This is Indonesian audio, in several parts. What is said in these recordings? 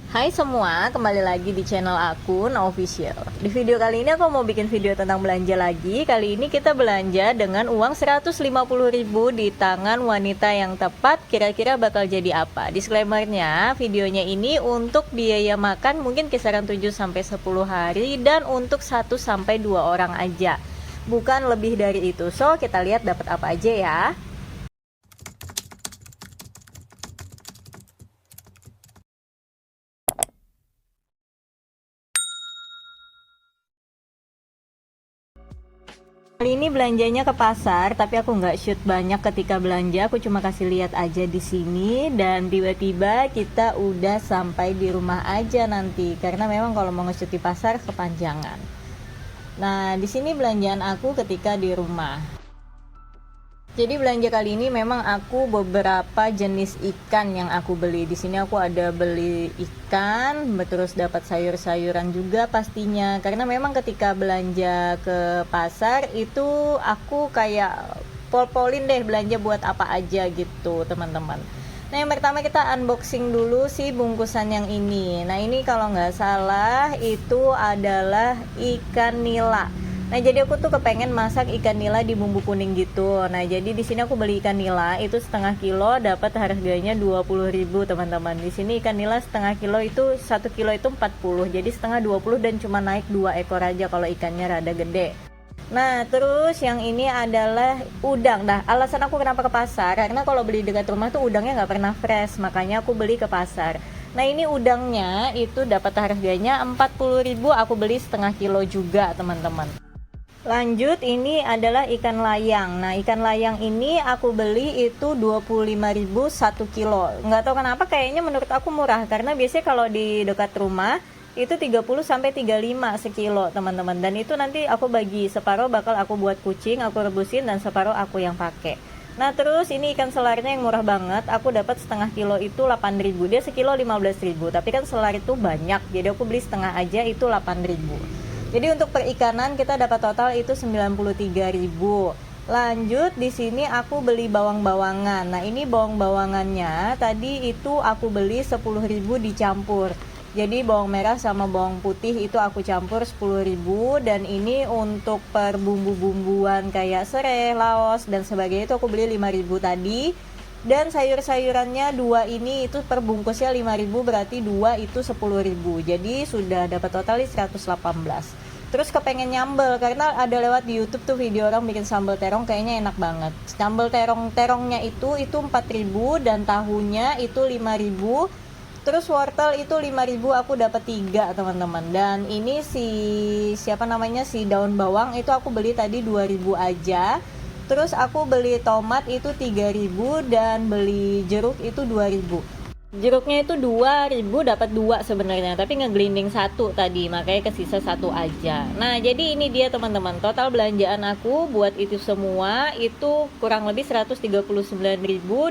Hai semua, kembali lagi di channel aku, Official. Di video kali ini aku mau bikin video tentang belanja lagi. Kali ini kita belanja dengan uang 150.000 di tangan wanita yang tepat. Kira-kira bakal jadi apa? Disclaimernya, videonya ini untuk biaya makan mungkin kisaran 7-10 hari dan untuk 1-2 orang aja. Bukan lebih dari itu. So, kita lihat dapat apa aja ya. Kali ini belanjanya ke pasar, tapi aku nggak shoot banyak ketika belanja. Aku cuma kasih lihat aja di sini dan tiba-tiba kita udah sampai di rumah aja nanti. Karena memang kalau mau nge-shoot di pasar kepanjangan. Nah, di sini belanjaan aku ketika di rumah. Jadi belanja kali ini memang aku beberapa jenis ikan yang aku beli. Di sini aku ada beli ikan, terus dapat sayur-sayuran juga pastinya. Karena memang ketika belanja ke pasar itu aku kayak pol-polin deh belanja buat apa aja gitu, teman-teman. Nah, yang pertama kita unboxing dulu si bungkusan yang ini. Nah, ini kalau nggak salah itu adalah ikan nila. Nah, jadi aku tuh kepengen masak ikan nila di bumbu kuning gitu. Nah, jadi di sini aku beli ikan nila itu setengah kilo, dapat harganya 20.000 teman-teman. Di sini ikan nila setengah kilo itu 1 kilo itu 40. Jadi setengah 20 dan cuma naik 2 ekor aja kalau ikannya rada gede. Nah, terus yang ini adalah udang. Nah, alasan aku kenapa ke pasar karena kalau beli dekat rumah tuh udangnya nggak pernah fresh, makanya aku beli ke pasar. Nah, ini udangnya itu dapat harganya 40.000, aku beli setengah kilo juga teman-teman. Lanjut, ini adalah ikan layang. Nah, ikan layang ini aku beli itu 25.000 1 kilo. Nggak tahu kenapa kayaknya menurut aku murah karena biasanya kalau di dekat rumah itu 30 sampai 35 sekilo, teman-teman. Dan itu nanti aku bagi separuh bakal aku buat kucing, aku rebusin dan separuh aku yang pakai. Nah, terus ini ikan selarnya yang murah banget. Aku dapat setengah kilo itu 8.000. Dia sekilo 15.000, tapi kan selar itu banyak. Jadi aku beli setengah aja itu 8.000. Jadi untuk perikanan kita dapat total itu 93.000. Lanjut di sini aku beli bawang-bawangan. Nah, ini bawang-bawangannya tadi itu aku beli 10.000 dicampur. Jadi bawang merah sama bawang putih itu aku campur 10.000 dan ini untuk per bumbu-bumbuan kayak serai, laos dan sebagainya itu aku beli 5.000 tadi. Dan sayur-sayurannya dua ini itu per bungkusnya 5.000 berarti dua itu 10.000. Jadi sudah dapat total 118. Terus kepengen nyambel karena ada lewat di YouTube tuh video orang bikin sambal terong kayaknya enak banget. Sambal terongnya itu 4.000 dan tahunya itu 5.000. Terus wortel itu 5.000 aku dapat 3 teman-teman. Dan ini si daun bawang itu aku beli tadi 2.000 aja. Terus aku beli tomat itu 3.000 dan beli jeruk itu 2.000. Jeruknya itu 2.000 dapat 2 sebenarnya, tapi ngeglinding 1 tadi, makanya kesisa 1 aja. Nah, jadi ini dia teman-teman, total belanjaan aku buat itu semua itu kurang lebih 139.000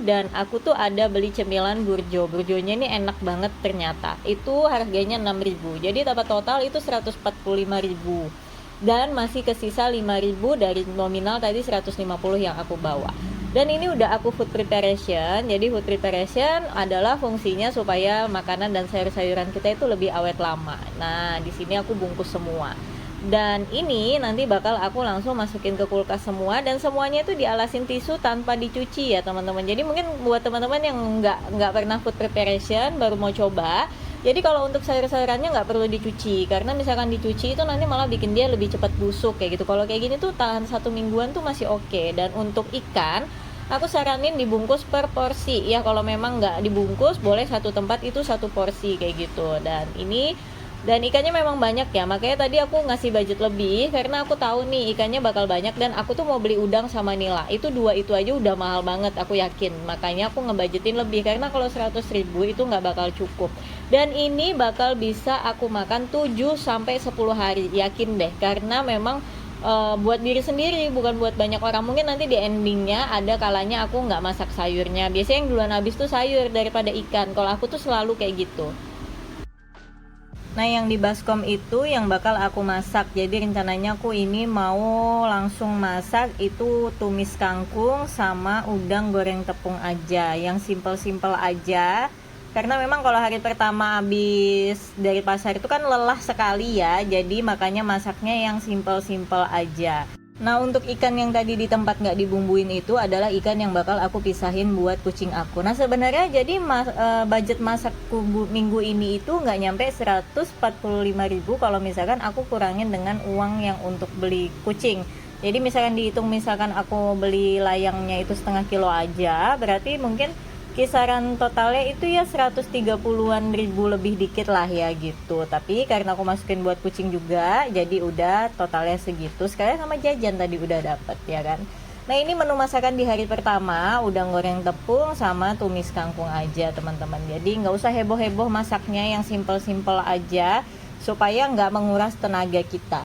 dan aku tuh ada beli cemilan burjo. Burjonya ini enak banget ternyata. Itu harganya 6.000. Jadi dapat total itu 145.000. Dan masih kesisa 5.000 dari nominal tadi 150 yang aku bawa. Dan ini udah aku food preparation. Jadi food preparation adalah fungsinya supaya makanan dan sayur-sayuran kita itu lebih awet lama. Nah, di sini aku bungkus semua. Dan ini nanti bakal aku langsung masukin ke kulkas semua dan semuanya itu dialasin tisu tanpa dicuci ya teman-teman. Jadi mungkin buat teman-teman yang nggak pernah food preparation baru mau coba, jadi kalau untuk sayur-sayurannya nggak perlu dicuci karena misalkan dicuci itu nanti malah bikin dia lebih cepat busuk kayak gitu. Kalau kayak gini tuh tahan 1 mingguan tuh masih oke. Dan untuk ikan aku saranin dibungkus per porsi ya. Kalau memang nggak dibungkus boleh satu tempat itu 1 porsi kayak gitu. Dan ikannya memang banyak ya, makanya tadi aku ngasih budget lebih karena aku tahu nih ikannya bakal banyak dan aku tuh mau beli udang sama nila. Itu dua itu aja udah mahal banget aku yakin. Makanya aku ngebudgetin lebih karena kalau 100.000 itu nggak bakal cukup. Dan ini bakal bisa aku makan 7-10 hari, yakin deh. Karena memang buat diri sendiri bukan buat banyak orang. Mungkin nanti di endingnya ada kalanya aku nggak masak sayurnya. Biasanya yang duluan habis tuh sayur daripada ikan. Kalau aku tuh selalu kayak gitu. Nah, yang di baskom itu yang bakal aku masak. Jadi rencananya aku ini mau langsung masak itu tumis kangkung sama udang goreng tepung aja. Yang simple-simple aja. karena memang kalau hari pertama habis dari pasar itu kan lelah sekali ya, jadi makanya masaknya yang simple-simple aja. Nah, untuk ikan yang tadi di tempat nggak dibumbuin itu adalah ikan yang bakal aku pisahin buat kucing aku. Nah, sebenarnya jadi budget masakku minggu ini itu nggak nyampe 145.000 kalau misalkan aku kurangin dengan uang yang untuk beli kucing. Jadi misalkan dihitung, misalkan aku beli layangnya itu setengah kilo aja, berarti mungkin kisaran totalnya itu ya 130-an ribu lebih dikit lah ya gitu. Tapi karena aku masukin buat kucing juga, jadi udah totalnya segitu. Sekalian sama jajan tadi udah dapet ya kan. Nah, ini menu masakan di hari pertama, udang goreng tepung sama tumis kangkung aja teman-teman. Jadi nggak usah heboh-heboh masaknya, yang simple-simple aja supaya nggak menguras tenaga kita.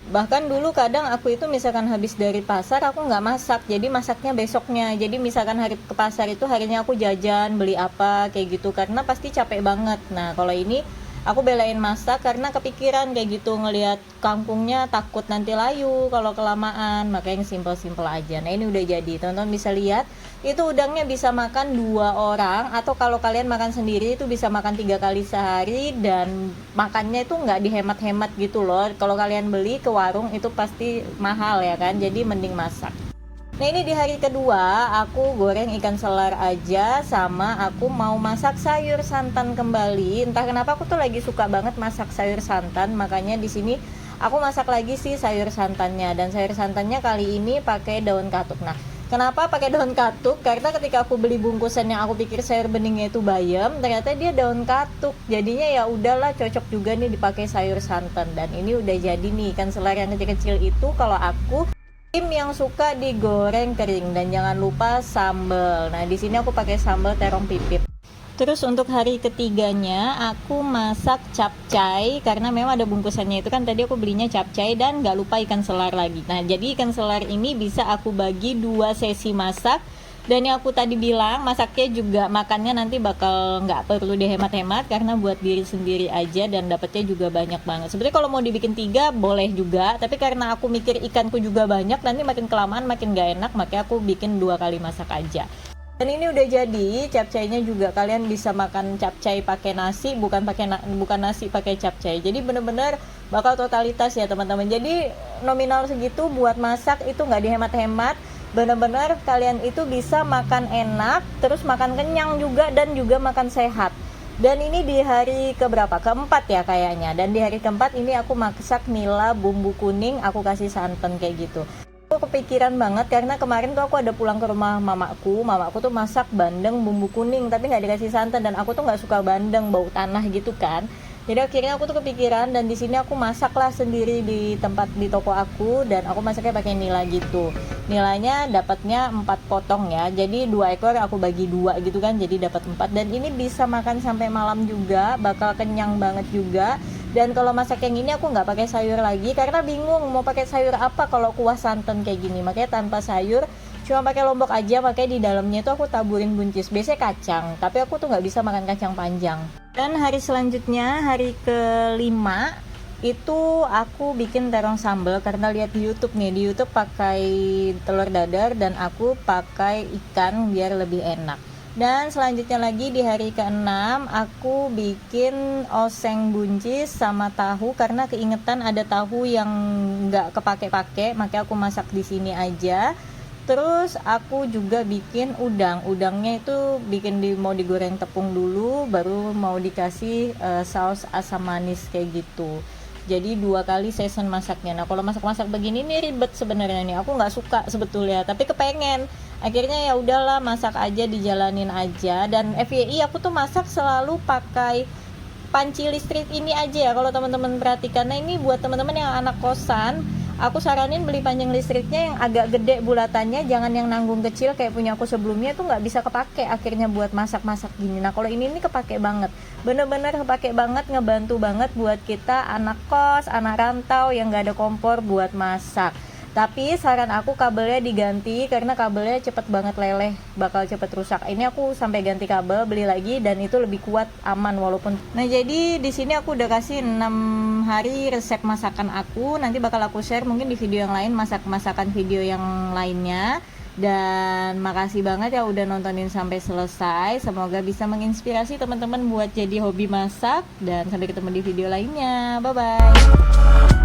Bahkan dulu kadang aku itu misalkan habis dari pasar aku nggak masak, jadi masaknya besoknya. Jadi misalkan hari ke pasar itu harinya aku jajan beli apa kayak gitu, karena pasti capek banget. Nah, kalau ini aku belain masak karena kepikiran kayak gitu, ngelihat kangkungnya takut nanti layu kalau kelamaan, makanya yang simple-simple aja. Nah, ini udah jadi, teman-teman bisa lihat itu udangnya bisa makan 2 orang, atau kalau kalian makan sendiri itu bisa makan 3 kali sehari, dan makannya itu nggak dihemat-hemat gitu loh. Kalau kalian beli ke warung itu pasti mahal ya kan, jadi mending masak. Nah, ini di hari kedua aku goreng ikan selar aja, sama aku mau masak sayur santan kembali. Entah kenapa aku tuh lagi suka banget masak sayur santan, makanya di sini aku masak lagi sih sayur santannya. Dan sayur santannya kali ini pakai daun katuk. Nah, kenapa pakai daun katuk? Karena ketika aku beli bungkusan yang aku pikir sayur beningnya itu bayam, ternyata dia daun katuk. Jadinya ya udahlah, cocok juga nih dipakai sayur santan. Dan ini udah jadi nih ikan selar yang kecil-kecil itu. Kalau aku tim yang suka digoreng kering, dan jangan lupa sambal. Nah, di sini aku pakai sambal terong pipit. Terus untuk hari ketiganya aku masak capcay, karena memang ada bungkusannya itu kan, tadi aku belinya capcay, dan gak lupa ikan selar lagi. Nah, jadi ikan selar ini bisa aku bagi 2 sesi masak. Dan yang aku tadi bilang, masaknya juga makannya nanti bakal nggak perlu dihemat-hemat, karena buat diri sendiri aja dan dapetnya juga banyak banget. Sebenarnya kalau mau dibikin 3 boleh juga, tapi karena aku mikir ikanku juga banyak, nanti makin kelamaan makin nggak enak, makanya aku bikin 2 kali masak aja. Dan ini udah jadi, capcaynya juga kalian bisa makan capcay pakai nasi, bukan nasi pakai capcay. Jadi bener-bener bakal totalitas ya teman-teman. Jadi nominal segitu buat masak itu nggak dihemat-hemat. Bener-bener kalian itu bisa makan enak, terus makan kenyang juga, dan juga makan sehat. Dan ini di hari keberapa? Keempat ya kayaknya. Dan di hari keempat ini aku masak nila bumbu kuning, aku kasih santan kayak gitu. Aku kepikiran banget karena kemarin tuh aku ada pulang ke rumah mamaku tuh masak bandeng bumbu kuning tapi nggak dikasih santan, dan aku tuh nggak suka bandeng, bau tanah gitu kan. Jadi akhirnya aku tuh kepikiran, dan di sini aku masaklah sendiri di tempat di toko aku, dan aku masaknya pakai nila gitu. Nilanya dapatnya 4 potong ya. Jadi 2 ekor aku bagi 2 gitu kan, jadi dapat 4, dan ini bisa makan sampai malam juga, bakal kenyang banget juga. Dan kalau masak yang ini aku nggak pakai sayur lagi karena bingung mau pakai sayur apa kalau kuah santan kayak gini. Makanya tanpa sayur, cuma pakai lombok aja, pakai di dalamnya itu aku taburin buncis, biasanya kacang, tapi aku tuh nggak bisa makan kacang panjang. Dan hari selanjutnya, hari kelima itu aku bikin terong sambal karena lihat di YouTube nih, di YouTube pakai telur dadar dan aku pakai ikan biar lebih enak. Dan selanjutnya lagi di hari ke-6 aku bikin oseng buncis sama tahu karena keingetan ada tahu yang nggak kepake-pake, makanya aku masak di sini aja. Terus aku juga bikin udangnya itu mau digoreng tepung dulu, baru mau dikasih saus asam manis kayak gitu. Jadi 2 kali season masaknya. Nah, kalau masak-masak begini nih ribet sebenarnya nih. Aku nggak suka sebetulnya, tapi kepengen. Akhirnya ya udahlah, masak aja, dijalanin aja. Dan FYI aku tuh masak selalu pakai panci listrik ini aja ya. Kalau teman-teman perhatikan, nah ini buat teman-teman yang anak kosan, aku saranin beli panjang listriknya yang agak gede bulatannya, jangan yang nanggung kecil kayak punya aku sebelumnya, tuh nggak bisa kepake akhirnya buat masak-masak gini. Nah, kalau ini kepake banget, bener-bener kepake banget, ngebantu banget buat kita anak kos, anak rantau yang nggak ada kompor buat masak. Tapi saran aku kabelnya diganti karena kabelnya cepet banget leleh, bakal cepet rusak. Ini aku sampai ganti kabel, beli lagi, dan itu lebih kuat, aman walaupun. Nah, jadi di sini aku udah kasih 6 hari resep masakan aku. Nanti bakal aku share mungkin di video yang lain, masakan video yang lainnya. Dan makasih banget ya udah nontonin sampai selesai. Semoga bisa menginspirasi teman-teman buat jadi hobi masak. Dan sampai ketemu di video lainnya. Bye bye.